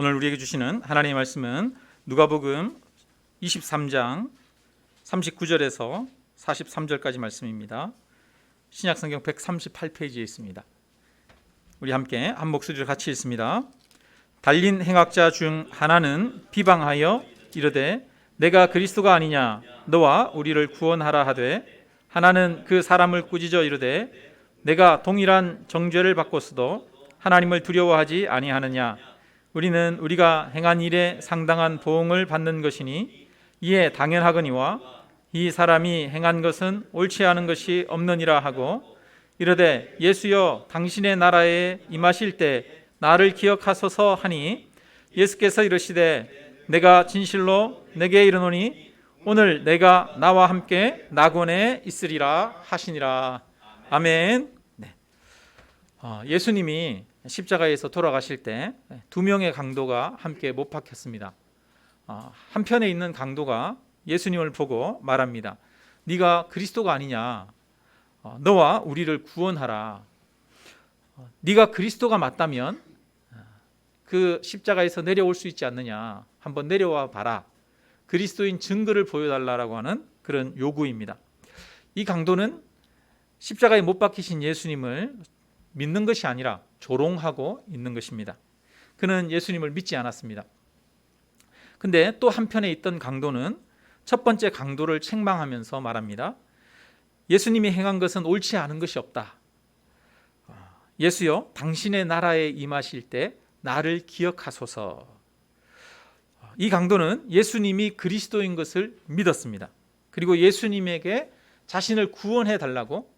오늘 우리에게 주시는 하나님의 말씀은 누가복음 23장 39절에서 43절까지 말씀입니다. 신약성경 138페이지에 있습니다. 우리 함께 한 목소리로 같이 읽습니다. 달린 행악자 중 하나는 비방하여 이르되 내가 그리스도가 아니냐 너와 우리를 구원하라 하되, 하나는 그 사람을 꾸짖어 이르되 내가 동일한 정죄를 받고서도 하나님을 두려워하지 아니하느냐. 우리는 우리가 행한 일에 상당한 보응을 받는 것이니 이에 당연하거니와 이 사람이 행한 것은 옳지 않은 것이 없느니라 하고, 이르되 예수여 당신의 나라에 임하실 때 나를 기억하소서 하니, 예수께서 이르시되 내가 진실로 내게 이르노니 오늘 내가 나와 함께 낙원에 있으리라 하시니라. 아멘. 예수님이 십자가에서 돌아가실 때 두 명의 강도가 함께 못 박혔습니다. 한편에 있는 강도가 예수님을 보고 말합니다. 네가 그리스도가 아니냐, 너와 우리를 구원하라. 네가 그리스도가 맞다면 그 십자가에서 내려올 수 있지 않느냐, 한번 내려와 봐라. 그리스도인 증거를 보여달라고 하는 그런 요구입니다. 이 강도는 십자가에 못 박히신 예수님을 믿는 것이 아니라 조롱하고 있는 것입니다. 그는 예수님을 믿지 않았습니다. 근데 또 한편에 있던 강도는 첫 번째 강도를 책망하면서 말합니다. 예수님이 행한 것은 옳지 않은 것이 없다. 예수여 당신의 나라에 임하실 때 나를 기억하소서. 이 강도는 예수님이 그리스도인 것을 믿었습니다. 그리고 예수님에게 자신을 구원해 달라고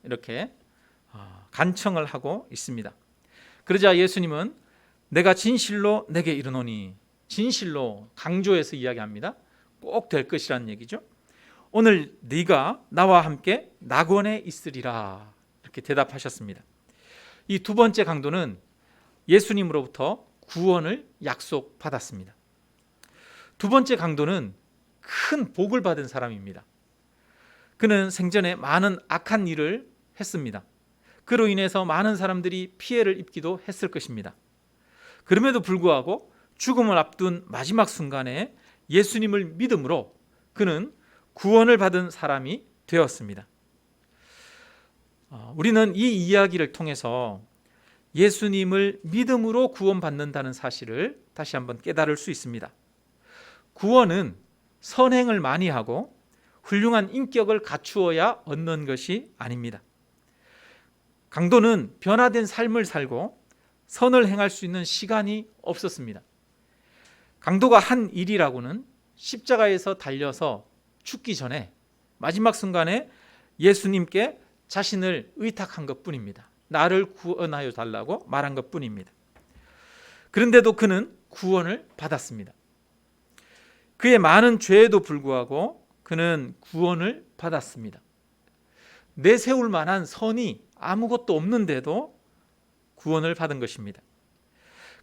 이렇게 간청을 하고 있습니다. 그러자 예수님은 내가 진실로 내게 이르노니, 진실로 강조해서 이야기합니다. 꼭 될 것이라는 얘기죠. 오늘 네가 나와 함께 낙원에 있으리라, 이렇게 대답하셨습니다. 이 두 번째 강도는 예수님으로부터 구원을 약속받았습니다. 두 번째 강도는 큰 복을 받은 사람입니다. 그는 생전에 많은 악한 일을 했습니다. 그로 인해서 많은 사람들이 피해를 입기도 했을 것입니다. 그럼에도 불구하고 죽음을 앞둔 마지막 순간에 예수님을 믿음으로 그는 구원을 받은 사람이 되었습니다. 우리는 이 이야기를 통해서 예수님을 믿음으로 구원받는다는 사실을 다시 한번 깨달을 수 있습니다. 구원은 선행을 많이 하고 훌륭한 인격을 갖추어야 얻는 것이 아닙니다. 강도는 변화된 삶을 살고 선을 행할 수 있는 시간이 없었습니다. 강도가 한 일이라고는 십자가에서 달려서 죽기 전에 마지막 순간에 예수님께 자신을 의탁한 것뿐입니다. 나를 구원하여 달라고 말한 것뿐입니다. 그런데도 그는 구원을 받았습니다. 그의 많은 죄에도 불구하고 그는 구원을 받았습니다. 내세울 만한 선이 아무것도 없는데도 구원을 받은 것입니다.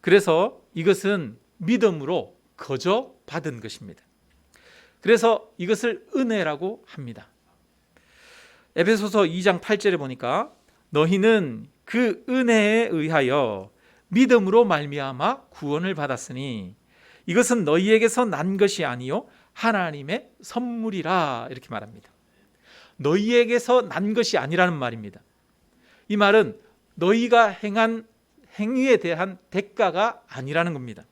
그래서 이것은 믿음으로 거저 받은 것입니다. 그래서 이것을 은혜라고 합니다. 에베소서 2장 8절에 보니까 너희는 그 은혜에 의하여 믿음으로 말미암아 구원을 받았으니 이것은 너희에게서 난 것이 아니요 하나님의 선물이라, 이렇게 말합니다. 너희에게서 난 것이 아니라는 말입니다. 이 말은 너희가 행한 행위에 대한 대가가 아니라는 겁니다.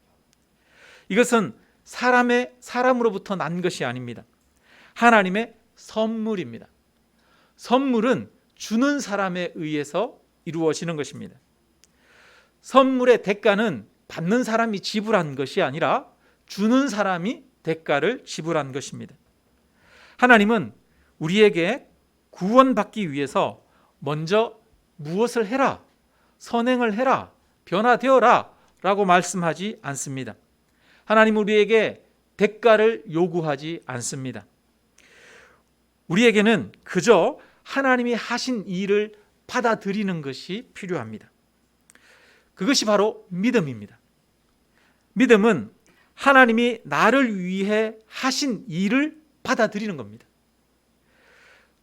이것은 사람으로부터 난 것이 아닙니다. 하나님의 선물입니다. 선물은 주는 사람에 의해서 이루어지는 것입니다. 선물의 대가는 받는 사람이 지불한 것이 아니라 주는 사람이 대가를 지불한 것입니다. 하나님은 우리에게 구원받기 위해서 먼저 무엇을 해라, 선행을 해라, 변화되어라 라고 말씀하지 않습니다. 하나님은 우리에게 대가를 요구하지 않습니다. 우리에게는 그저 하나님이 하신 일을 받아들이는 것이 필요합니다. 그것이 바로 믿음입니다. 믿음은 하나님이 나를 위해 하신 일을 받아들이는 겁니다.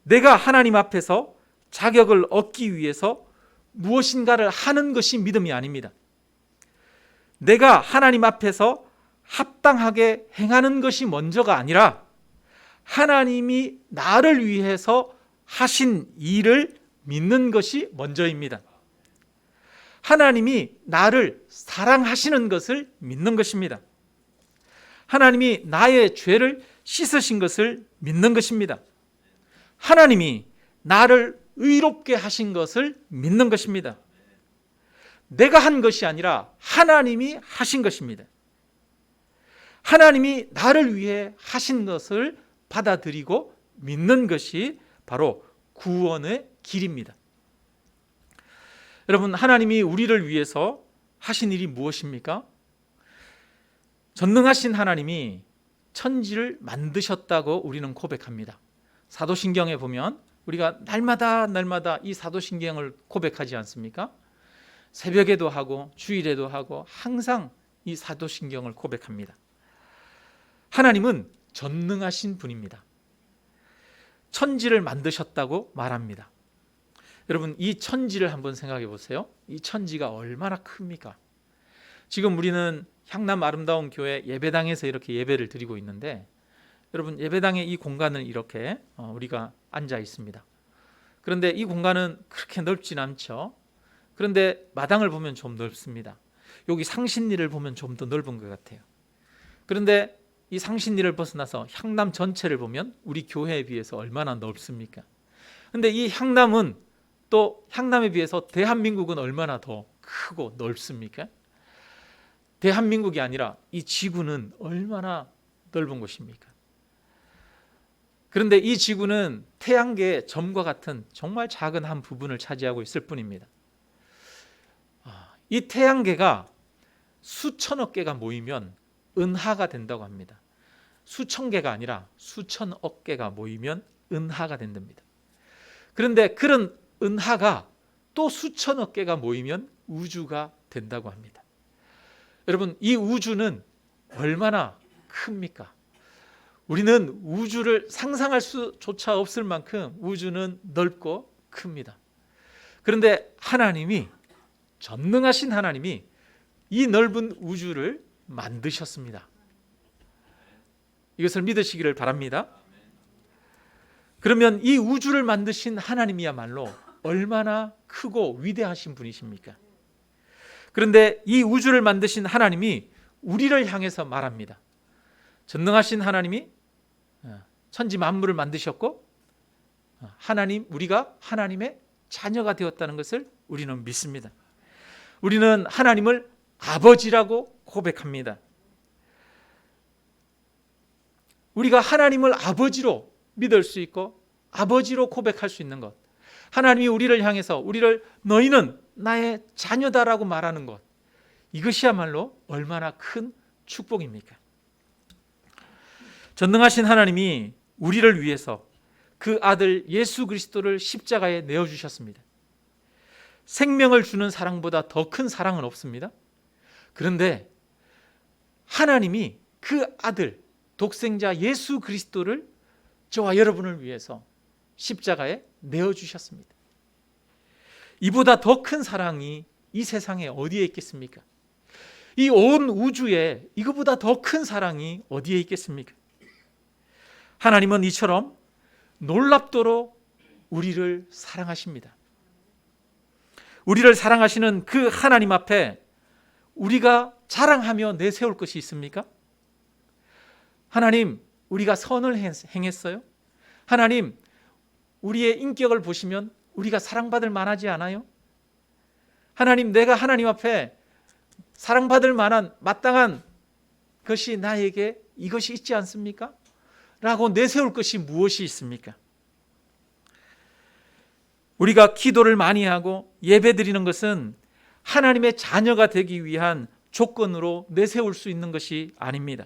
내가 하나님 앞에서 자격을 얻기 위해서 무엇인가를 하는 것이 믿음이 아닙니다. 내가 하나님 앞에서 합당하게 행하는 것이 먼저가 아니라 하나님이 나를 위해서 하신 일을 믿는 것이 먼저입니다. 하나님이 나를 사랑하시는 것을 믿는 것입니다. 하나님이 나의 죄를 씻으신 것을 믿는 것입니다. 하나님이 나를 의롭게 하신 것을 믿는 것입니다. 내가 한 것이 아니라 하나님이 하신 것입니다. 하나님이 나를 위해 하신 것을 받아들이고 믿는 것이 바로 구원의 길입니다. 여러분, 하나님이 우리를 위해서 하신 일이 무엇입니까? 전능하신 하나님이 천지를 만드셨다고 우리는 고백합니다. 사도신경에 보면 우리가 날마다 이 사도신경을 고백하지 않습니까? 새벽에도 하고 주일에도 하고 항상 이 사도신경을 고백합니다. 하나님은 전능하신 분입니다. 천지를 만드셨다고 말합니다. 여러분, 이 천지를 한번 생각해 보세요. 이 천지가 얼마나 큽니까? 지금 우리는 향남 아름다운 교회 예배당에서 이렇게 예배를 드리고 있는데, 여러분, 예배당의 이 공간을 이렇게 우리가 앉아 있습니다. 그런데 이 공간은 그렇게 넓진 않죠. 그런데 마당을 보면 좀 넓습니다. 여기 상신리를 보면 좀 더 넓은 것 같아요. 그런데 이 상신리를 벗어나서 향남 전체를 보면 우리 교회에 비해서 얼마나 넓습니까? 그런데 이 향남은 또 향남에 비해서 대한민국은 얼마나 더 크고 넓습니까? 대한민국이 아니라 이 지구는 얼마나 넓은 곳입니까? 그런데 이 지구는 태양계의 점과 같은 정말 작은 한 부분을 차지하고 있을 뿐입니다. 이 태양계가 수천억 개가 모이면 은하가 된다고 합니다. 수천 개가 아니라 수천억 개가 모이면 은하가 된답니다. 그런데 그런 은하가 또 수천억 개가 모이면 우주가 된다고 합니다. 여러분, 이 우주는 얼마나 큽니까? 우리는 우주를 상상할 수조차 없을 만큼 우주는 넓고 큽니다. 그런데 하나님이, 전능하신 하나님이 이 넓은 우주를 만드셨습니다. 이것을 믿으시기를 바랍니다. 그러면 이 우주를 만드신 하나님이야말로 얼마나 크고 위대하신 분이십니까? 그런데 이 우주를 만드신 하나님이 우리를 향해서 말합니다. 전능하신 하나님이 천지 만물을 만드셨고 우리가 하나님의 자녀가 되었다는 것을 우리는 믿습니다. 우리는 하나님을 아버지라고 고백합니다. 우리가 하나님을 아버지로 믿을 수 있고 아버지로 고백할 수 있는 것, 하나님이 우리를 향해서 너희는 나의 자녀다라고 말하는 것, 이것이야말로 얼마나 큰 축복입니까? 전능하신 하나님이 우리를 위해서 그 아들 예수 그리스도를 십자가에 내어주셨습니다. 생명을 주는 사랑보다 더 큰 사랑은 없습니다. 그런데 하나님이 그 아들 독생자 예수 그리스도를 저와 여러분을 위해서 십자가에 내어주셨습니다. 이보다 더 큰 사랑이 이 세상에 어디에 있겠습니까? 이 온 우주에 이거보다 더 큰 사랑이 어디에 있겠습니까? 하나님은 이처럼 놀랍도록 우리를 사랑하십니다. 우리를 사랑하시는 그 하나님 앞에 우리가 자랑하며 내세울 것이 있습니까? 하나님, 우리가 선을 행했어요? 하나님, 우리의 인격을 보시면 우리가 사랑받을 만하지 않아요? 하나님, 내가 하나님 앞에 사랑받을 만한 마땅한 것이 나에게 이것이 있지 않습니까? 라고 내세울 것이 무엇이 있습니까? 우리가 기도를 많이 하고 예배드리는 것은 하나님의 자녀가 되기 위한 조건으로 내세울 수 있는 것이 아닙니다.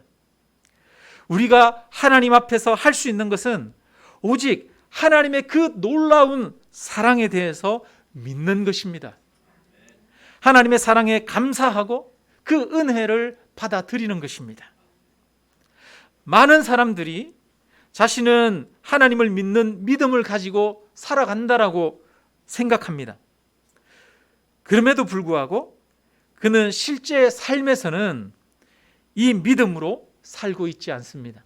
우리가 하나님 앞에서 할 수 있는 것은 오직 하나님의 그 놀라운 사랑에 대해서 믿는 것입니다. 하나님의 사랑에 감사하고 그 은혜를 받아들이는 것입니다. 많은 사람들이 자신은 하나님을 믿는 믿음을 가지고 살아간다라고 생각합니다. 그럼에도 불구하고 그는 실제 삶에서는 이 믿음으로 살고 있지 않습니다.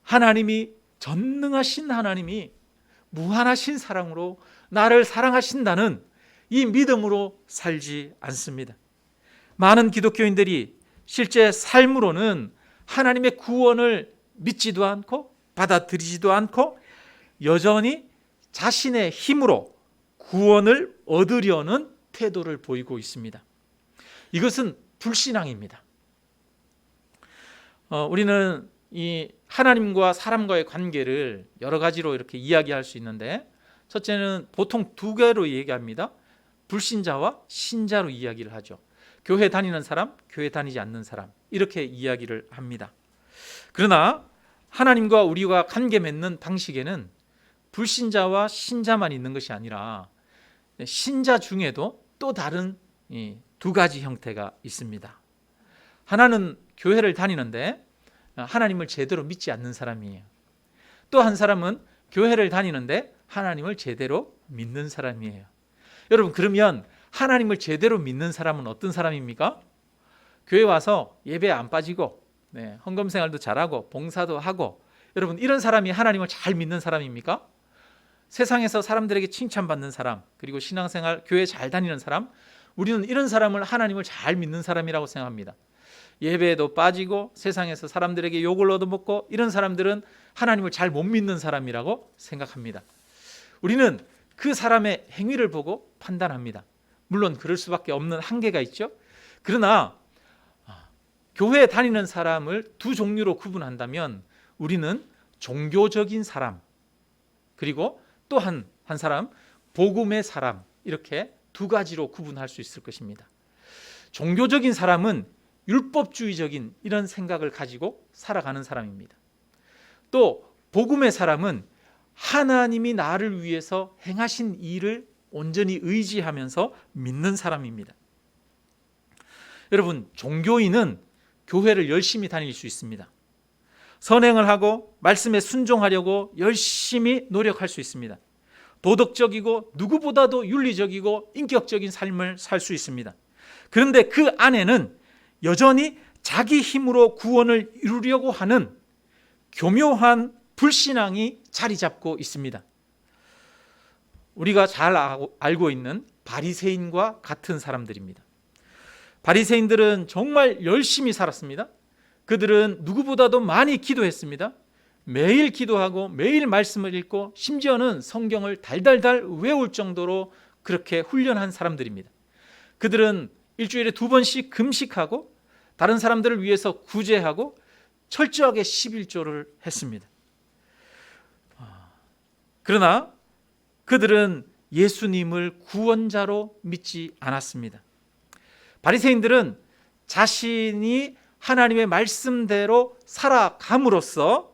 하나님이, 전능하신 하나님이 무한하신 사랑으로 나를 사랑하신다는 이 믿음으로 살지 않습니다. 많은 기독교인들이 실제 삶으로는 하나님의 구원을 믿지도 않고 받아들이지도 않고 여전히 자신의 힘으로 구원을 얻으려는 태도를 보이고 있습니다. 이것은 불신앙입니다. 우리는 이 하나님과 사람과의 관계를 여러 가지로 이렇게 이야기할 수 있는데, 첫째는 보통 두 개로 얘기합니다. 불신자와 신자로 이야기를 하죠. 교회 다니는 사람, 교회 다니지 않는 사람, 이렇게 이야기를 합니다. 그러나 하나님과 우리가 관계 맺는 방식에는 불신자와 신자만 있는 것이 아니라 신자 중에도 또 다른 두 가지 형태가 있습니다. 하나는 교회를 다니는데 하나님을 제대로 믿지 않는 사람이에요. 또 한 사람은 교회를 다니는데 하나님을 제대로 믿는 사람이에요. 여러분, 그러면 하나님을 제대로 믿는 사람은 어떤 사람입니까? 교회 와서 예배 안 빠지고 헌금 생활도 잘하고 봉사도 하고, 여러분, 이런 사람이 하나님을 잘 믿는 사람입니까? 세상에서 사람들에게 칭찬받는 사람, 그리고 신앙생활, 교회 잘 다니는 사람, 우리는 이런 사람을 하나님을 잘 믿는 사람이라고 생각합니다. 예배에도 빠지고 세상에서 사람들에게 욕을 얻어먹고 이런 사람들은 하나님을 잘 못 믿는 사람이라고 생각합니다. 우리는 그 사람의 행위를 보고 판단합니다. 물론 그럴 수밖에 없는 한계가 있죠. 그러나 교회에 다니는 사람을 두 종류로 구분한다면 우리는 종교적인 사람, 그리고 또 한 사람, 복음의 사람, 이렇게 두 가지로 구분할 수 있을 것입니다. 종교적인 사람은 율법주의적인 이런 생각을 가지고 살아가는 사람입니다. 또 복음의 사람은 하나님이 나를 위해서 행하신 일을 온전히 의지하면서 믿는 사람입니다. 여러분, 종교인은 교회를 열심히 다닐 수 있습니다. 선행을 하고 말씀에 순종하려고 열심히 노력할 수 있습니다. 도덕적이고 누구보다도 윤리적이고 인격적인 삶을 살 수 있습니다. 그런데 그 안에는 여전히 자기 힘으로 구원을 이루려고 하는 교묘한 불신앙이 자리 잡고 있습니다. 우리가 잘 알고 있는 바리새인과 같은 사람들입니다. 바리새인들은 정말 열심히 살았습니다. 그들은 누구보다도 많이 기도했습니다. 매일 기도하고 매일 말씀을 읽고 심지어는 성경을 달달달 외울 정도로 그렇게 훈련한 사람들입니다. 그들은 일주일에 2번씩 금식하고 다른 사람들을 위해서 구제하고 철저하게 11조를 했습니다. 그러나 그들은 예수님을 구원자로 믿지 않았습니다. 바리새인들은 자신이 하나님의 말씀대로 살아감으로써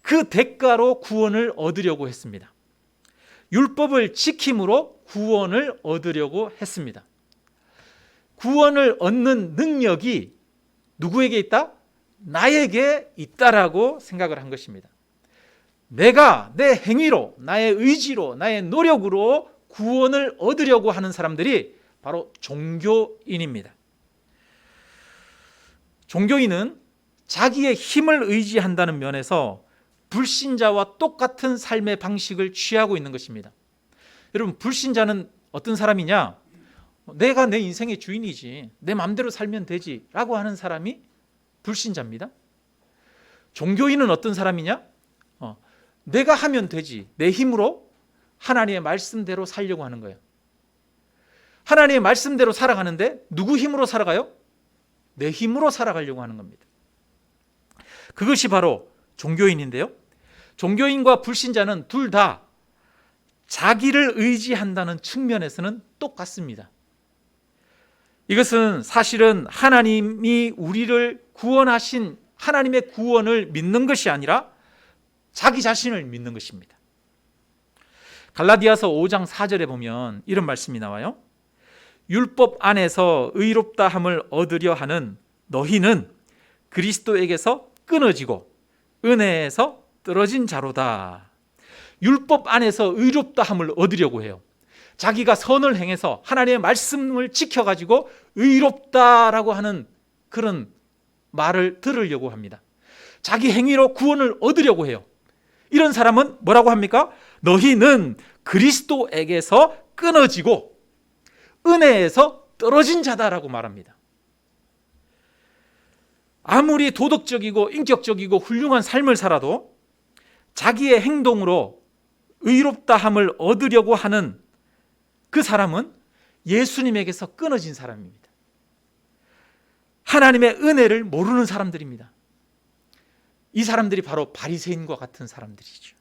그 대가로 구원을 얻으려고 했습니다. 율법을 지킴으로 구원을 얻으려고 했습니다. 구원을 얻는 능력이 누구에게 있다? 나에게 있다라고 생각을 한 것입니다. 내가 내 행위로, 나의 의지로, 나의 노력으로 구원을 얻으려고 하는 사람들이 바로 종교인입니다. 종교인은 자기의 힘을 의지한다는 면에서 불신자와 똑같은 삶의 방식을 취하고 있는 것입니다. 여러분, 불신자는 어떤 사람이냐? 내가 내 인생의 주인이지, 내 마음대로 살면 되지 라고 하는 사람이 불신자입니다. 종교인은 어떤 사람이냐? 내가 하면 되지, 내 힘으로 하나님의 말씀대로 살려고 하는 거예요. 하나님의 말씀대로 살아가는데 누구 힘으로 살아가요? 내 힘으로 살아가려고 하는 겁니다. 그것이 바로 종교인인데요, 종교인과 불신자는 둘 다 자기를 의지한다는 측면에서는 똑같습니다. 이것은 사실은 하나님이 우리를 구원하신 하나님의 구원을 믿는 것이 아니라 자기 자신을 믿는 것입니다. 갈라디아서 5장 4절에 보면 이런 말씀이 나와요. 율법 안에서 의롭다함을 얻으려 하는 너희는 그리스도에게서 끊어지고 은혜에서 떨어진 자로다. 율법 안에서 의롭다함을 얻으려고 해요. 자기가 선을 행해서 하나님의 말씀을 지켜가지고 의롭다라고 하는 그런 말을 들으려고 합니다. 자기 행위로 구원을 얻으려고 해요. 이런 사람은 뭐라고 합니까? 너희는 그리스도에게서 끊어지고 은혜에서 떨어진 자다라고 말합니다. 아무리 도덕적이고 인격적이고 훌륭한 삶을 살아도 자기의 행동으로 의롭다함을 얻으려고 하는 그 사람은 예수님에게서 끊어진 사람입니다. 하나님의 은혜를 모르는 사람들입니다. 이 사람들이 바로 바리새인과 같은 사람들이죠.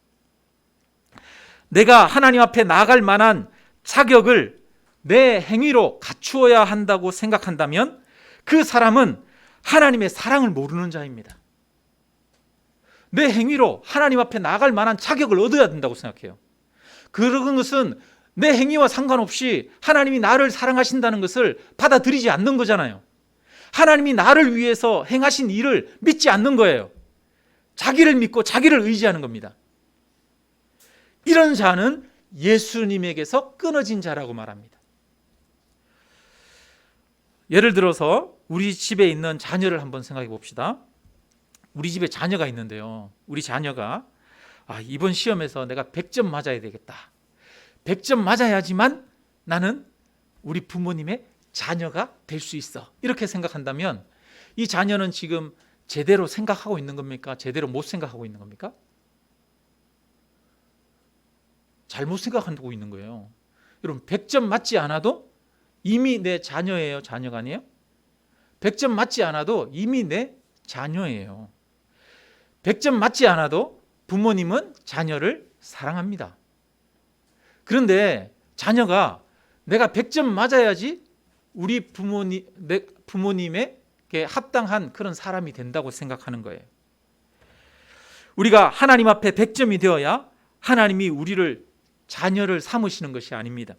내가 하나님 앞에 나아갈 만한 자격을 내 행위로 갖추어야 한다고 생각한다면 그 사람은 하나님의 사랑을 모르는 자입니다. 내 행위로 하나님 앞에 나아갈 만한 자격을 얻어야 된다고 생각해요. 그런 것은 내 행위와 상관없이 하나님이 나를 사랑하신다는 것을 받아들이지 않는 거잖아요. 하나님이 나를 위해서 행하신 일을 믿지 않는 거예요. 자기를 믿고 자기를 의지하는 겁니다. 이런 자는 예수님에게서 끊어진 자라고 말합니다. 예를 들어서 우리 집에 있는 자녀를 한번 생각해 봅시다. 우리 집에 자녀가 있는데요. 우리 자녀가 이번 시험에서 내가 100점 맞아야 되겠다. 100점 맞아야지만 나는 우리 부모님의 자녀가 될 수 있어. 이렇게 생각한다면 이 자녀는 지금 제대로 생각하고 있는 겁니까? 제대로 못 생각하고 있는 겁니까? 잘못 생각하고 있는 거예요. 여러분 100점 맞지 않아도 이미 내 자녀예요? 자녀가 아니에요? 100점 맞지 않아도 이미 내 자녀예요. 100점 맞지 않아도 부모님은 자녀를 사랑합니다. 그런데 자녀가 내가 100점 맞아야지 우리 부모님에게 합당한 그런 사람이 된다고 생각하는 거예요. 우리가 하나님 앞에 100점이 되어야 하나님이 우리를 자녀를 삼으시는 것이 아닙니다.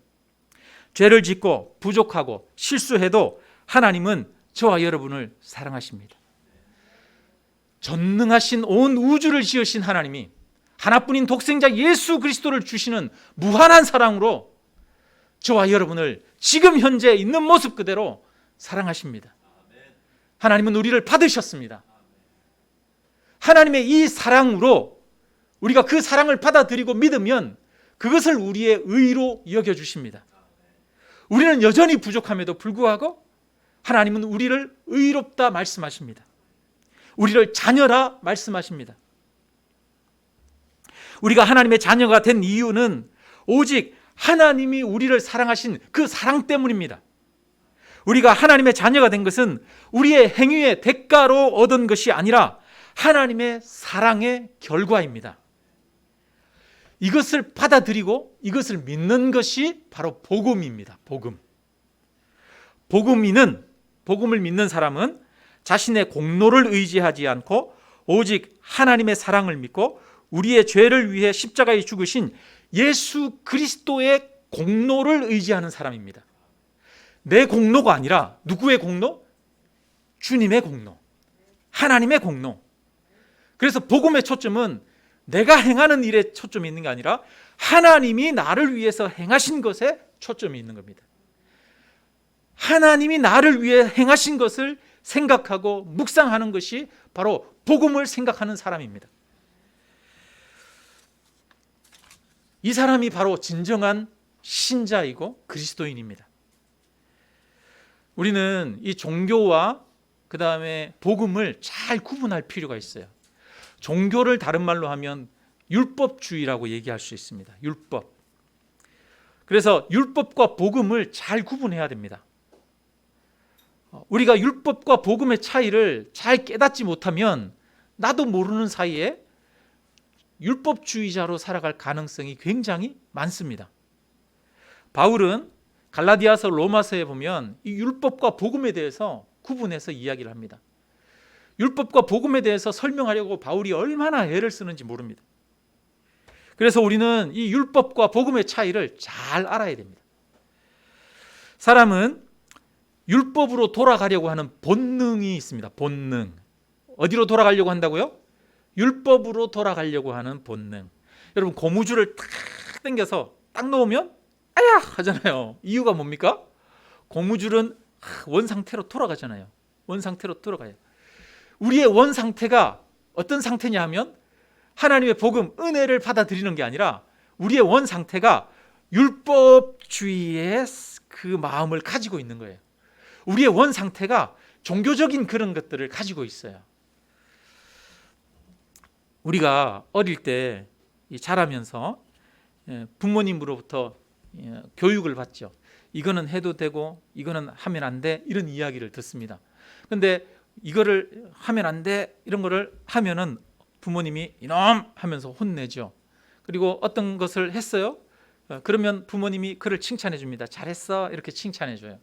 죄를 짓고 부족하고 실수해도 하나님은 저와 여러분을 사랑하십니다. 전능하신 온 우주를 지으신 하나님이 하나뿐인 독생자 예수 그리스도를 주시는 무한한 사랑으로 저와 여러분을 지금 현재 있는 모습 그대로 사랑하십니다. 하나님은 우리를 받으셨습니다. 하나님의 이 사랑으로 우리가 그 사랑을 받아들이고 믿으면 그것을 우리의 의로 여겨주십니다. 우리는 여전히 부족함에도 불구하고 하나님은 우리를 의롭다 말씀하십니다. 우리를 자녀라 말씀하십니다. 우리가 하나님의 자녀가 된 이유는 오직 하나님이 우리를 사랑하신 그 사랑 때문입니다. 우리가 하나님의 자녀가 된 것은 우리의 행위의 대가로 얻은 것이 아니라 하나님의 사랑의 결과입니다. 이것을 받아들이고 이것을 믿는 것이 바로 복음입니다. 복음을 믿는 사람은 자신의 공로를 의지하지 않고 오직 하나님의 사랑을 믿고 우리의 죄를 위해 십자가에 죽으신 예수 그리스도의 공로를 의지하는 사람입니다. 내 공로가 아니라 누구의 공로? 주님의 공로, 하나님의 공로. 그래서 복음의 초점은 내가 행하는 일에 초점이 있는 게 아니라 하나님이 나를 위해서 행하신 것에 초점이 있는 겁니다. 하나님이 나를 위해 행하신 것을 생각하고 묵상하는 것이 바로 복음을 생각하는 사람입니다. 이 사람이 바로 진정한 신자이고 그리스도인입니다. 우리는 이 종교와 그 다음에 복음을 잘 구분할 필요가 있어요. 종교를 다른 말로 하면 율법주의라고 얘기할 수 있습니다. 율법. 그래서 율법과 복음을 잘 구분해야 됩니다. 우리가 율법과 복음의 차이를 잘 깨닫지 못하면 나도 모르는 사이에 율법주의자로 살아갈 가능성이 굉장히 많습니다. 바울은 갈라디아서 로마서에 보면 이 율법과 복음에 대해서 구분해서 이야기를 합니다. 율법과 복음에 대해서 설명하려고 바울이 얼마나 애를 쓰는지 모릅니다. 그래서 우리는 이 율법과 복음의 차이를 잘 알아야 됩니다. 사람은 율법으로 돌아가려고 하는 본능이 있습니다. 본능. 어디로 돌아가려고 한다고요? 율법으로 돌아가려고 하는 본능. 여러분 고무줄을 탁 당겨서 딱 놓으면 아야 하잖아요. 이유가 뭡니까? 고무줄은 원 상태로 돌아가잖아요. 원 상태로 돌아가요. 우리의 원 상태가 어떤 상태냐 하면 하나님의 복음, 은혜를 받아들이는 게 아니라 우리의 원 상태가 율법주의의 그 마음을 가지고 있는 거예요. 우리의 원 상태가 종교적인 그런 것들을 가지고 있어요. 우리가 어릴 때 자라면서 부모님으로부터 교육을 받죠. 이거는 해도 되고 이거는 하면 안 돼, 이런 이야기를 듣습니다. 근데 이거를 하면 안 돼, 이런 거를 하면은 부모님이 이놈 하면서 혼내죠. 그리고 어떤 것을 했어요? 그러면 부모님이 그를 칭찬해 줍니다. 잘했어, 이렇게 칭찬해 줘요.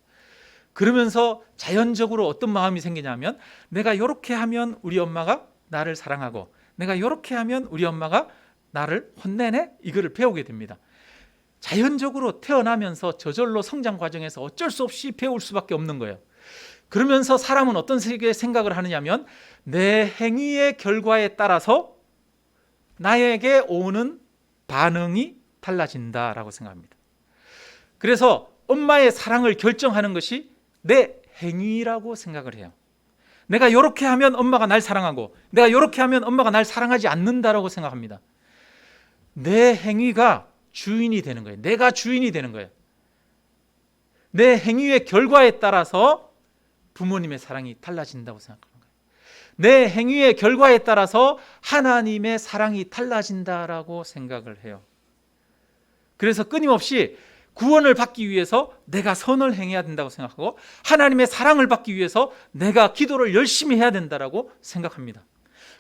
그러면서 자연적으로 어떤 마음이 생기냐면 내가 이렇게 하면 우리 엄마가 나를 사랑하고 내가 이렇게 하면 우리 엄마가 나를 혼내네, 이거를 배우게 됩니다. 자연적으로 태어나면서 저절로 성장 과정에서 어쩔 수 없이 배울 수밖에 없는 거예요. 그러면서 사람은 어떤 식의 생각을 하느냐면 내 행위의 결과에 따라서 나에게 오는 반응이 달라진다라고 생각합니다. 그래서 엄마의 사랑을 결정하는 것이 내 행위라고 생각을 해요. 내가 이렇게 하면 엄마가 날 사랑하고 내가 이렇게 하면 엄마가 날 사랑하지 않는다라고 생각합니다. 내 행위가 주인이 되는 거예요. 내가 주인이 되는 거예요. 내 행위의 결과에 따라서 부모님의 사랑이 달라진다고 생각하는 거예요. 내 행위의 결과에 따라서 하나님의 사랑이 달라진다라고 생각을 해요. 그래서 끊임없이 구원을 받기 위해서 내가 선을 행해야 된다고 생각하고 하나님의 사랑을 받기 위해서 내가 기도를 열심히 해야 된다라고 생각합니다.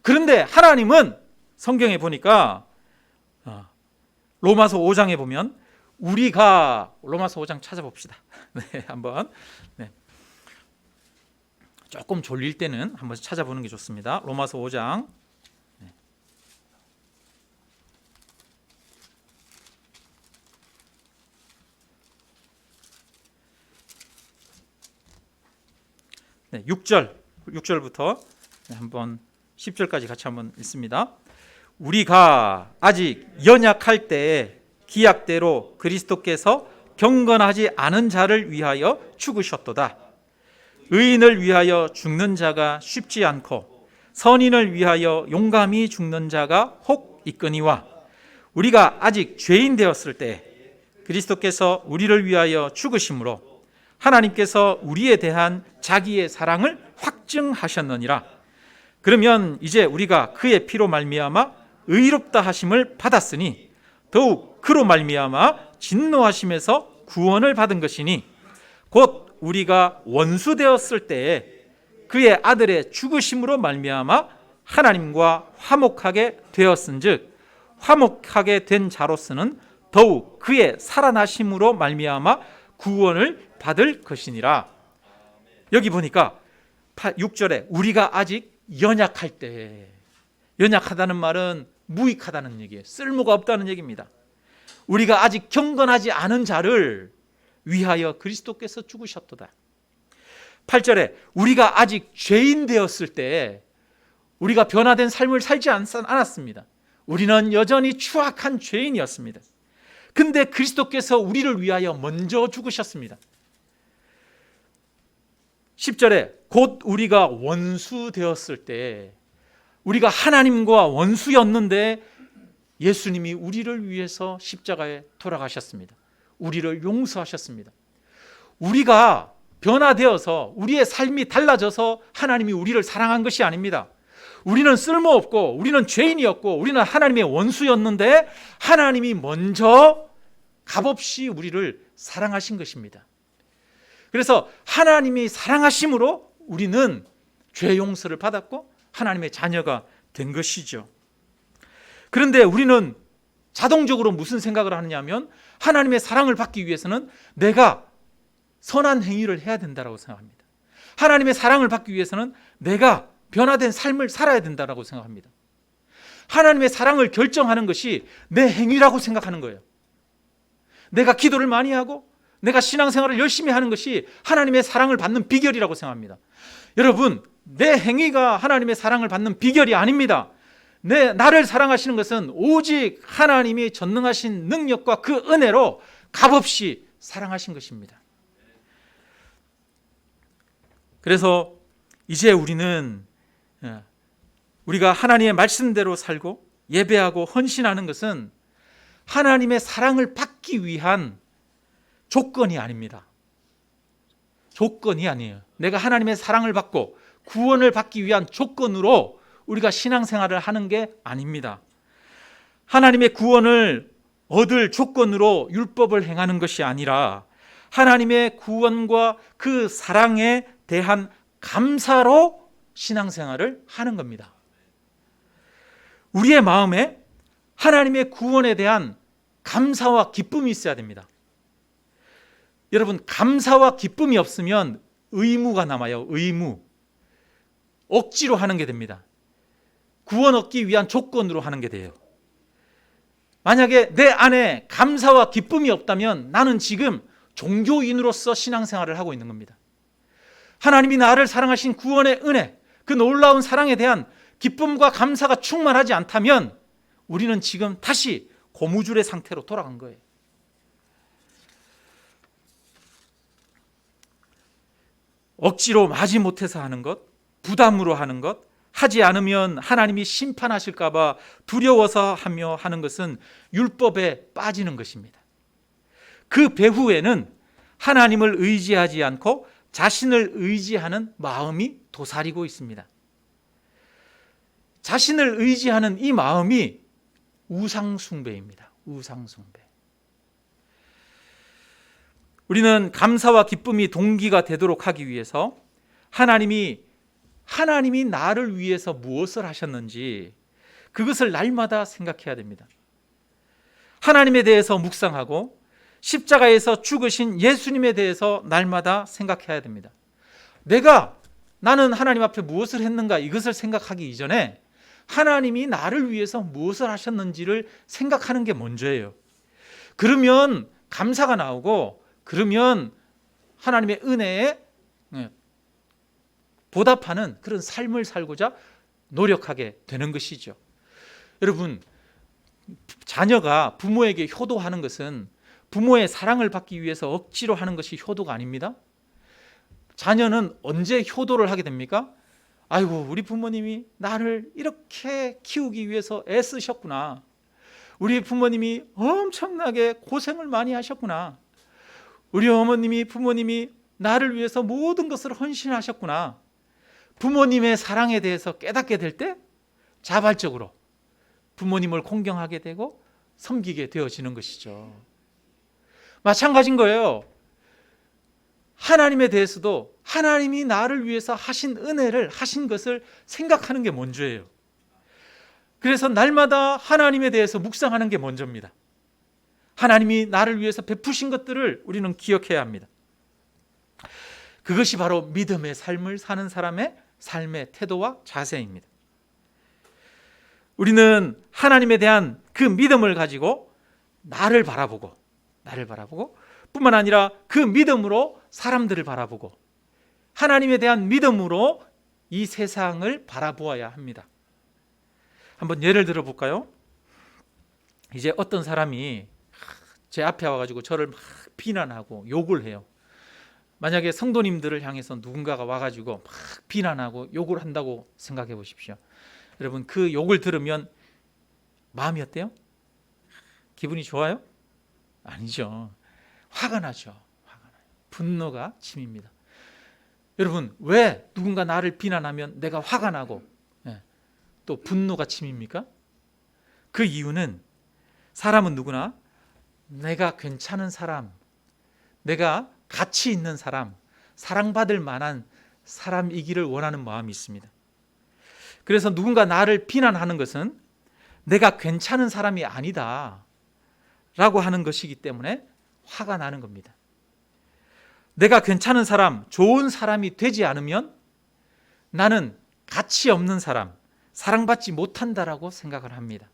그런데 하나님은 성경에 보니까 로마서 5장에 보면 우리가, 로마서 5장 찾아봅시다. 네, 한번 조금 졸릴 때는 한번 찾아보는 게 좋습니다. 로마서 5장. 네, 6절부터 한번 10절까지 같이 한번 읽습니다. 우리가 아직 연약할 때에 기약대로 그리스도께서 경건하지 않은 자를 위하여 죽으셨도다. 의인을 위하여 죽는 자가 쉽지 않고 선인을 위하여 용감히 죽는 자가 혹 있거니와 우리가 아직 죄인 되었을 때 그리스도께서 우리를 위하여 죽으심으로 하나님께서 우리에 대한 자기의 사랑을 확증하셨느니라. 그러면 이제 우리가 그의 피로 말미암아 의롭다 하심을 받았으니 더욱 그로 말미암아 진노하심에서 구원을 받은 것이니 곧 우리가 원수 되었을 때에 그의 아들의 죽으심으로 말미암아 하나님과 화목하게 되었은즉 화목하게 된 자로서는 더욱 그의 살아나심으로 말미암아 구원을 받을 것이니라. 여기 보니까 6절에 우리가 아직 연약할 때, 연약하다는 말은 무익하다는 얘기예요. 쓸모가 없다는 얘기입니다. 우리가 아직 경건하지 않은 자를 위하여 그리스도께서 죽으셨도다. 8절에 우리가 아직 죄인 되었을 때 우리가 변화된 삶을 살지 않았습니다. 우리는 여전히 추악한 죄인이었습니다. 근데 그리스도께서 우리를 위하여 먼저 죽으셨습니다. 10절에 곧 우리가 원수 되었을 때, 우리가 하나님과 원수였는데 예수님이 우리를 위해서 십자가에 돌아가셨습니다. 우리를 용서하셨습니다. 우리가 변화되어서 우리의 삶이 달라져서 하나님이 우리를 사랑한 것이 아닙니다. 우리는 쓸모없고 우리는 죄인이었고 우리는 하나님의 원수였는데 하나님이 먼저 값없이 우리를 사랑하신 것입니다. 그래서 하나님이 사랑하심으로 우리는 죄 용서를 받았고 하나님의 자녀가 된 것이죠. 그런데 우리는 자동적으로 무슨 생각을 하느냐면 하나님의 사랑을 받기 위해서는 내가 선한 행위를 해야 된다고 생각합니다. 하나님의 사랑을 받기 위해서는 내가 변화된 삶을 살아야 된다고 생각합니다. 하나님의 사랑을 결정하는 것이 내 행위라고 생각하는 거예요. 내가 기도를 많이 하고 내가 신앙생활을 열심히 하는 것이 하나님의 사랑을 받는 비결이라고 생각합니다. 여러분, 내 행위가 하나님의 사랑을 받는 비결이 아닙니다. 나를 사랑하시는 것은 오직 하나님이 전능하신 능력과 그 은혜로 값없이 사랑하신 것입니다. 그래서 이제 우리가 하나님의 말씀대로 살고 예배하고 헌신하는 것은 하나님의 사랑을 받기 위한 조건이 아닙니다. 조건이 아니에요. 내가 하나님의 사랑을 받고 구원을 받기 위한 조건으로 우리가 신앙생활을 하는 게 아닙니다. 하나님의 구원을 얻을 조건으로 율법을 행하는 것이 아니라 하나님의 구원과 그 사랑에 대한 감사로 신앙생활을 하는 겁니다. 우리의 마음에 하나님의 구원에 대한 감사와 기쁨이 있어야 됩니다. 여러분, 감사와 기쁨이 없으면 의무가 남아요. 의무. 억지로 하는 게 됩니다. 구원 얻기 위한 조건으로 하는 게 돼요. 만약에 내 안에 감사와 기쁨이 없다면 나는 지금 종교인으로서 신앙생활을 하고 있는 겁니다. 하나님이 나를 사랑하신 구원의 은혜, 그 놀라운 사랑에 대한 기쁨과 감사가 충만하지 않다면 우리는 지금 다시 고무줄의 상태로 돌아간 거예요. 억지로 마지 못해서 하는 것, 부담으로 하는 것, 하지 않으면 하나님이 심판하실까 봐 두려워서 하며 하는 것은 율법에 빠지는 것입니다. 그 배후에는 하나님을 의지하지 않고 자신을 의지하는 마음이 도사리고 있습니다. 자신을 의지하는 이 마음이 우상숭배입니다. 우상숭배. 우리는 감사와 기쁨이 동기가 되도록 하기 위해서 하나님이 나를 위해서 무엇을 하셨는지 그것을 날마다 생각해야 됩니다. 하나님에 대해서 묵상하고 십자가에서 죽으신 예수님에 대해서 날마다 생각해야 됩니다. 나는 하나님 앞에 무엇을 했는가 이것을 생각하기 이전에 하나님이 나를 위해서 무엇을 하셨는지를 생각하는 게 먼저예요. 그러면 감사가 나오고, 그러면 하나님의 은혜에 보답하는 그런 삶을 살고자 노력하게 되는 것이죠. 여러분, 자녀가 부모에게 효도하는 것은 부모의 사랑을 받기 위해서 억지로 하는 것이 효도가 아닙니다. 자녀는 언제 효도를 하게 됩니까? 아이고, 우리 부모님이 나를 이렇게 키우기 위해서 애쓰셨구나. 우리 부모님이 엄청나게 고생을 많이 하셨구나. 우리 부모님이 나를 위해서 모든 것을 헌신하셨구나. 부모님의 사랑에 대해서 깨닫게 될 때 자발적으로 부모님을 공경하게 되고 섬기게 되어지는 것이죠. 마찬가지인 거예요. 하나님에 대해서도 하나님이 나를 위해서 하신 은혜를, 하신 것을 생각하는 게 먼저예요. 그래서 날마다 하나님에 대해서 묵상하는 게 먼저입니다. 하나님이 나를 위해서 베푸신 것들을 우리는 기억해야 합니다. 그것이 바로 믿음의 삶을 사는 사람의 삶의 태도와 자세입니다. 우리는 하나님에 대한 그 믿음을 가지고 나를 바라보고 뿐만 아니라 그 믿음으로 사람들을 바라보고 하나님에 대한 믿음으로 이 세상을 바라보아야 합니다. 한번 예를 들어 볼까요? 이제 어떤 사람이 제 앞에 와가지고 저를 막 비난하고 욕을 해요. 만약에 성도님들을 향해서 누군가가 와가지고 막 비난하고 욕을 한다고 생각해 보십시오. 여러분, 그 욕을 들으면 마음이 어때요? 기분이 좋아요? 아니죠. 화가 나죠. 분노가 침입니다. 여러분, 왜 누군가 나를 비난하면 내가 화가 나고 또 분노가 침입니까? 그 이유는 사람은 누구나 내가 괜찮은 사람, 내가 가치 있는 사람, 사랑받을 만한 사람이기를 원하는 마음이 있습니다. 그래서 누군가 나를 비난하는 것은 내가 괜찮은 사람이 아니다 라고 하는 것이기 때문에 화가 나는 겁니다. 내가 괜찮은 사람, 좋은 사람이 되지 않으면 나는 가치 없는 사람, 사랑받지 못한다라고 생각을 합니다.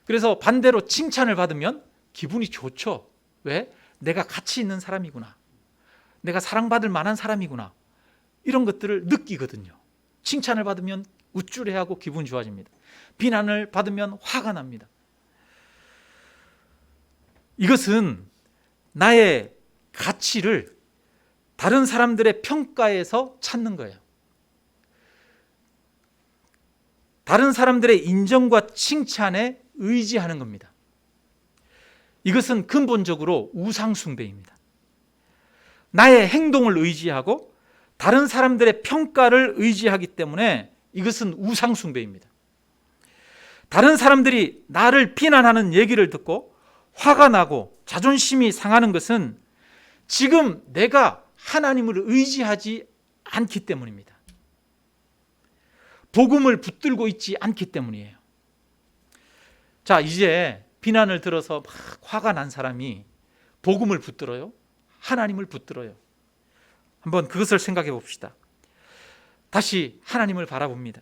그래서 반대로 칭찬을 받으면 기분이 좋죠. 왜? 내가 가치 있는 사람이구나. 내가 사랑받을 만한 사람이구나. 이런 것들을 느끼거든요. 칭찬을 받으면 우쭐해하고 기분 좋아집니다. 비난을 받으면 화가 납니다. 이것은 나의 가치를 다른 사람들의 평가에서 찾는 거예요. 다른 사람들의 인정과 칭찬에 의지하는 겁니다. 이것은 근본적으로 우상숭배입니다. 나의 행동을 의지하고 다른 사람들의 평가를 의지하기 때문에 이것은 우상숭배입니다. 다른 사람들이 나를 비난하는 얘기를 듣고 화가 나고 자존심이 상하는 것은 지금 내가 하나님을 의지하지 않기 때문입니다. 복음을 붙들고 있지 않기 때문이에요. 자, 이제 비난을 들어서 막 화가 난 사람이 복음을 붙들어요? 하나님을 붙들어요? 한번 그것을 생각해 봅시다. 다시 하나님을 바라봅니다.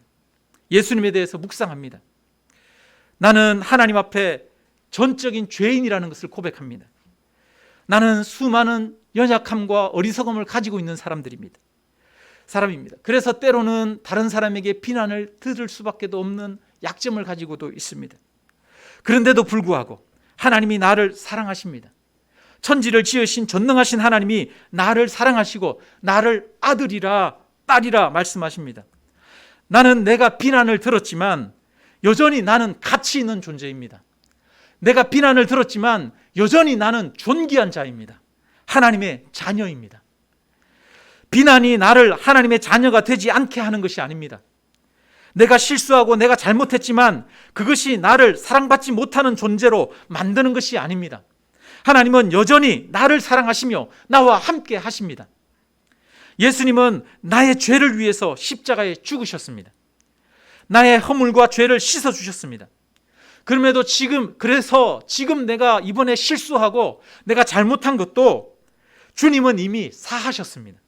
예수님에 대해서 묵상합니다. 나는 하나님 앞에 전적인 죄인이라는 것을 고백합니다. 나는 수많은 연약함과 어리석음을 가지고 있는 사람입니다. 그래서 때로는 다른 사람에게 비난을 들을 수밖에 없는 약점을 가지고도 있습니다. 그런데도 불구하고 하나님이 나를 사랑하십니다. 천지를 지으신 전능하신 하나님이 나를 사랑하시고 나를 아들이라 딸이라 말씀하십니다. 나는 내가 비난을 들었지만 여전히 나는 가치 있는 존재입니다. 내가 비난을 들었지만 여전히 나는 존귀한 자입니다. 하나님의 자녀입니다. 비난이 나를 하나님의 자녀가 되지 않게 하는 것이 아닙니다. 내가 실수하고 내가 잘못했지만 그것이 나를 사랑받지 못하는 존재로 만드는 것이 아닙니다. 하나님은 여전히 나를 사랑하시며 나와 함께 하십니다. 예수님은 나의 죄를 위해서 십자가에 죽으셨습니다. 나의 허물과 죄를 씻어주셨습니다. 그럼에도 그래서 지금 내가 이번에 실수하고 내가 잘못한 것도 주님은 이미 사하셨습니다.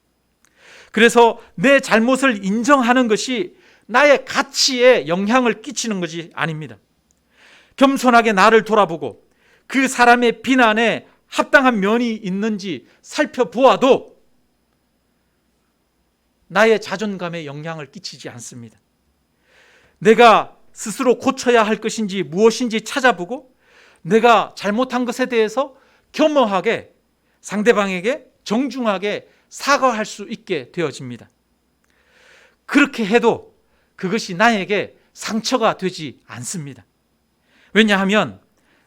그래서 내 잘못을 인정하는 것이 나의 가치에 영향을 끼치는 것이 아닙니다. 겸손하게 나를 돌아보고 그 사람의 비난에 합당한 면이 있는지 살펴보아도 나의 자존감에 영향을 끼치지 않습니다. 내가 스스로 고쳐야 할 것인지 무엇인지 찾아보고 내가 잘못한 것에 대해서 겸허하게 상대방에게 정중하게 사과할 수 있게 되어집니다. 그렇게 해도 그것이 나에게 상처가 되지 않습니다. 왜냐하면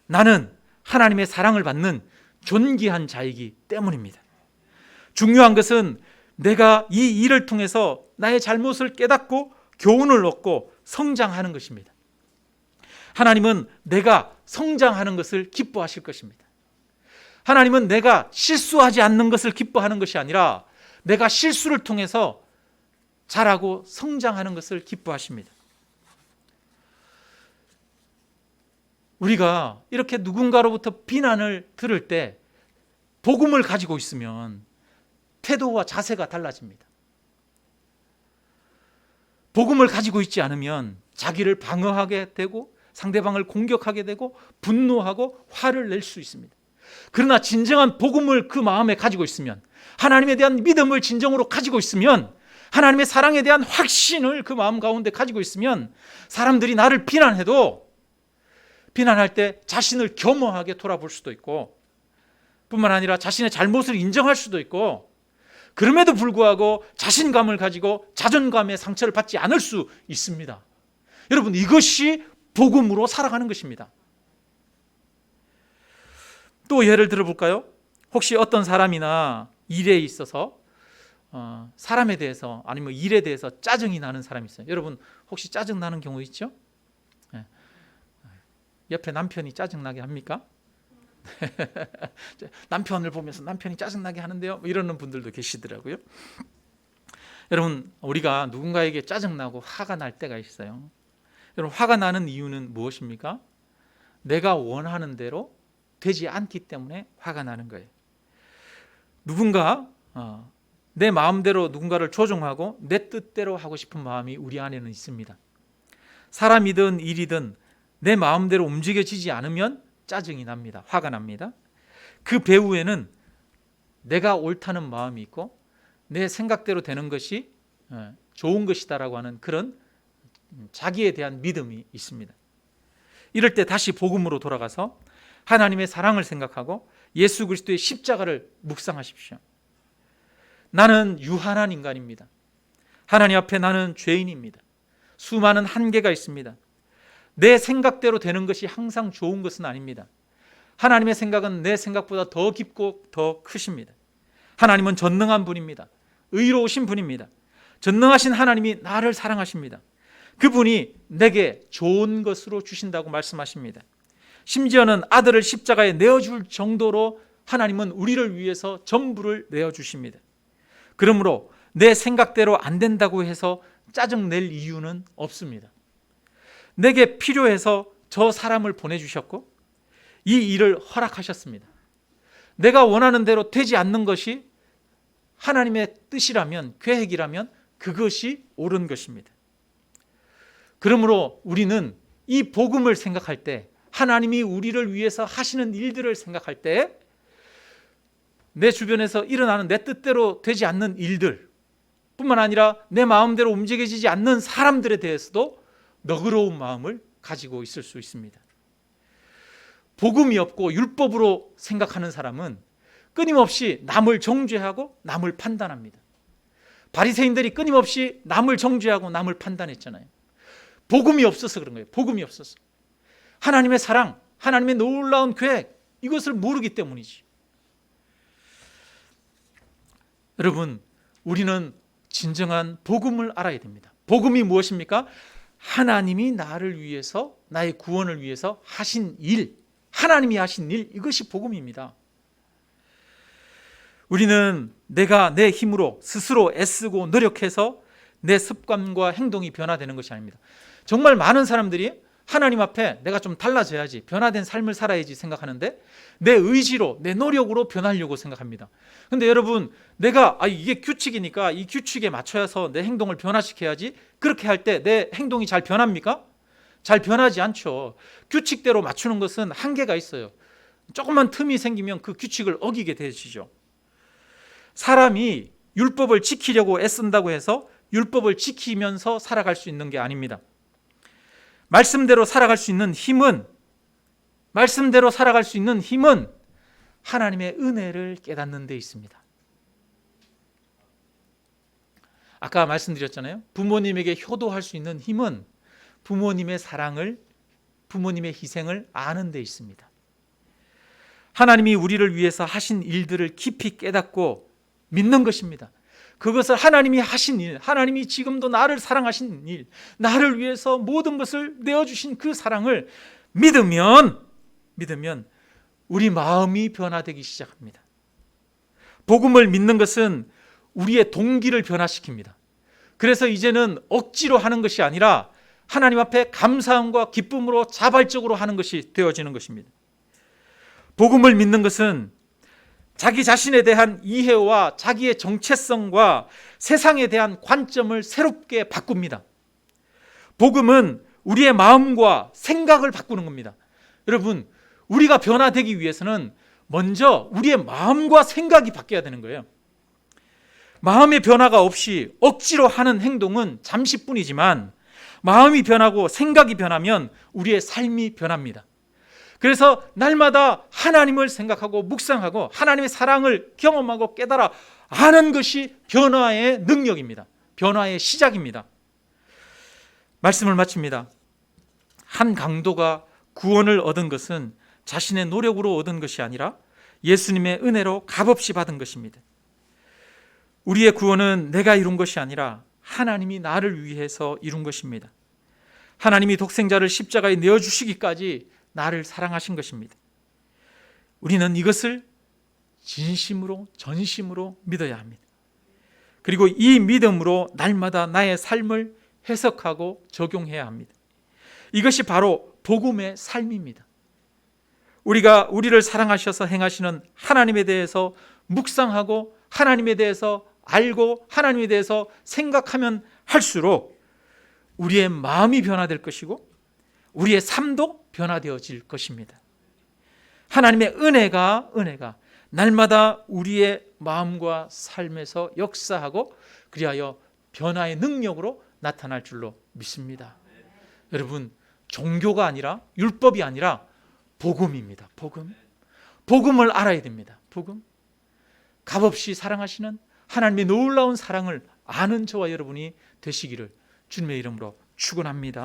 나는 하나님의 사랑을 받는 존귀한 자이기 때문입니다. 중요한 것은 내가 이 일을 통해서 나의 잘못을 깨닫고 교훈을 얻고 성장하는 것입니다. 하나님은 내가 성장하는 것을 기뻐하실 것입니다. 하나님은 내가 실수하지 않는 것을 기뻐하는 것이 아니라 내가 실수를 통해서 자라고 성장하는 것을 기뻐하십니다. 우리가 이렇게 누군가로부터 비난을 들을 때 복음을 가지고 있으면 태도와 자세가 달라집니다. 복음을 가지고 있지 않으면 자기를 방어하게 되고 상대방을 공격하게 되고 분노하고 화를 낼 수 있습니다. 그러나 진정한 복음을 그 마음에 가지고 있으면, 하나님에 대한 믿음을 진정으로 가지고 있으면, 하나님의 사랑에 대한 확신을 그 마음 가운데 가지고 있으면 사람들이 나를 비난해도 비난할 때 자신을 겸허하게 돌아볼 수도 있고 뿐만 아니라 자신의 잘못을 인정할 수도 있고, 그럼에도 불구하고 자신감을 가지고 자존감의 상처를 받지 않을 수 있습니다. 여러분, 이것이 복음으로 살아가는 것입니다. 또 예를 들어볼까요? 혹시 어떤 사람이나 일에 있어서 사람에 대해서 아니면 일에 대해서 짜증이 나는 사람이 있어요. 여러분 혹시 짜증 나는 경우 있죠? 옆에 남편이 짜증나게 합니까? 남편을 보면서 남편이 짜증나게 하는데요, 이러는 분들도 계시더라고요. 여러분, 우리가 누군가에게 짜증나고 화가 날 때가 있어요. 여러분, 화가 나는 이유는 무엇입니까? 내가 원하는 대로 되지 않기 때문에 화가 나는 거예요. 누군가 내 마음대로 누군가를 조종하고 내 뜻대로 하고 싶은 마음이 우리 안에는 있습니다. 사람이든 일이든 내 마음대로 움직여지지 않으면 짜증이 납니다. 화가 납니다. 그 배후에는 내가 옳다는 마음이 있고 내 생각대로 되는 것이 좋은 것이다라고 하는 그런 자기에 대한 믿음이 있습니다. 이럴 때 다시 복음으로 돌아가서 하나님의 사랑을 생각하고 예수 그리스도의 십자가를 묵상하십시오. 나는 유한한 인간입니다. 하나님 앞에 나는 죄인입니다. 수많은 한계가 있습니다. 내 생각대로 되는 것이 항상 좋은 것은 아닙니다. 하나님의 생각은 내 생각보다 더 깊고 더 크십니다. 하나님은 전능한 분입니다. 의로우신 분입니다. 전능하신 하나님이 나를 사랑하십니다. 그분이 내게 좋은 것으로 주신다고 말씀하십니다. 심지어는 아들을 십자가에 내어줄 정도로 하나님은 우리를 위해서 전부를 내어주십니다. 그러므로 내 생각대로 안 된다고 해서 짜증낼 이유는 없습니다. 내게 필요해서 저 사람을 보내주셨고 이 일을 허락하셨습니다. 내가 원하는 대로 되지 않는 것이 하나님의 뜻이라면, 계획이라면 그것이 옳은 것입니다. 그러므로 우리는 이 복음을 생각할 때, 하나님이 우리를 위해서 하시는 일들을 생각할 때, 내 주변에서 일어나는 내 뜻대로 되지 않는 일들 뿐만 아니라 내 마음대로 움직여지지 않는 사람들에 대해서도 너그러운 마음을 가지고 있을 수 있습니다. 복음이 없고 율법으로 생각하는 사람은 끊임없이 남을 정죄하고 남을 판단합니다. 바리새인들이 끊임없이 남을 정죄하고 남을 판단했잖아요. 복음이 없어서 그런 거예요. 복음이 없어서. 하나님의 사랑, 하나님의 놀라운 계획, 이것을 모르기 때문이지. 여러분, 우리는 진정한 복음을 알아야 됩니다. 복음이 무엇입니까? 하나님이 나를 위해서, 나의 구원을 위해서 하신 일, 하나님이 하신 일, 이것이 복음입니다. 우리는 내가 내 힘으로 스스로 애쓰고 노력해서 내 습관과 행동이 변화되는 것이 아닙니다. 정말 많은 사람들이 하나님 앞에 내가 좀 달라져야지, 변화된 삶을 살아야지 생각하는데 내 의지로, 내 노력으로 변하려고 생각합니다. 근데 여러분, 내가 이게 규칙이니까 이 규칙에 맞춰서 내 행동을 변화시켜야지, 그렇게 할 때 내 행동이 잘 변합니까? 잘 변하지 않죠. 규칙대로 맞추는 것은 한계가 있어요. 조금만 틈이 생기면 그 규칙을 어기게 되시죠. 사람이 율법을 지키려고 애쓴다고 해서 율법을 지키면서 살아갈 수 있는 게 아닙니다. 말씀대로 살아갈 수 있는 힘은, 말씀대로 살아갈 수 있는 힘은 하나님의 은혜를 깨닫는 데 있습니다. 아까 말씀드렸잖아요. 부모님에게 효도할 수 있는 힘은 부모님의 사랑을, 부모님의 희생을 아는 데 있습니다. 하나님이 우리를 위해서 하신 일들을 깊이 깨닫고 믿는 것입니다. 그것을 하나님이 하신 일, 하나님이 지금도 나를 사랑하신 일, 나를 위해서 모든 것을 내어주신 그 사랑을 믿으면 우리 마음이 변화되기 시작합니다. 복음을 믿는 것은 우리의 동기를 변화시킵니다. 그래서 이제는 억지로 하는 것이 아니라 하나님 앞에 감사함과 기쁨으로 자발적으로 하는 것이 되어지는 것입니다. 복음을 믿는 것은 자기 자신에 대한 이해와 자기의 정체성과 세상에 대한 관점을 새롭게 바꿉니다. 복음은 우리의 마음과 생각을 바꾸는 겁니다. 여러분, 우리가 변화되기 위해서는 먼저 우리의 마음과 생각이 바뀌어야 되는 거예요. 마음의 변화가 없이 억지로 하는 행동은 잠시뿐이지만 마음이 변하고 생각이 변하면 우리의 삶이 변합니다. 그래서 날마다 하나님을 생각하고 묵상하고 하나님의 사랑을 경험하고 깨달아 아는 것이 변화의 능력입니다. 변화의 시작입니다. 말씀을 마칩니다. 한 강도가 구원을 얻은 것은 자신의 노력으로 얻은 것이 아니라 예수님의 은혜로 값없이 받은 것입니다. 우리의 구원은 내가 이룬 것이 아니라 하나님이 나를 위해서 이룬 것입니다. 하나님이 독생자를 십자가에 내어주시기까지 나를 사랑하신 것입니다. 우리는 이것을 진심으로, 전심으로 믿어야 합니다. 그리고 이 믿음으로 날마다 나의 삶을 해석하고 적용해야 합니다. 이것이 바로 복음의 삶입니다. 우리가 우리를 사랑하셔서 행하시는 하나님에 대해서 묵상하고 하나님에 대해서 알고 하나님에 대해서 생각하면 할수록 우리의 마음이 변화될 것이고 우리의 삶도 변화되어질 것입니다. 하나님의 은혜가 날마다 우리의 마음과 삶에서 역사하고 그리하여 변화의 능력으로 나타날 줄로 믿습니다. 여러분, 종교가 아니라 율법이 아니라 복음입니다. 복음을 알아야 됩니다. 복음. 값없이 사랑하시는 하나님의 놀라운 사랑을 아는 저와 여러분이 되시기를 주님의 이름으로 축원합니다.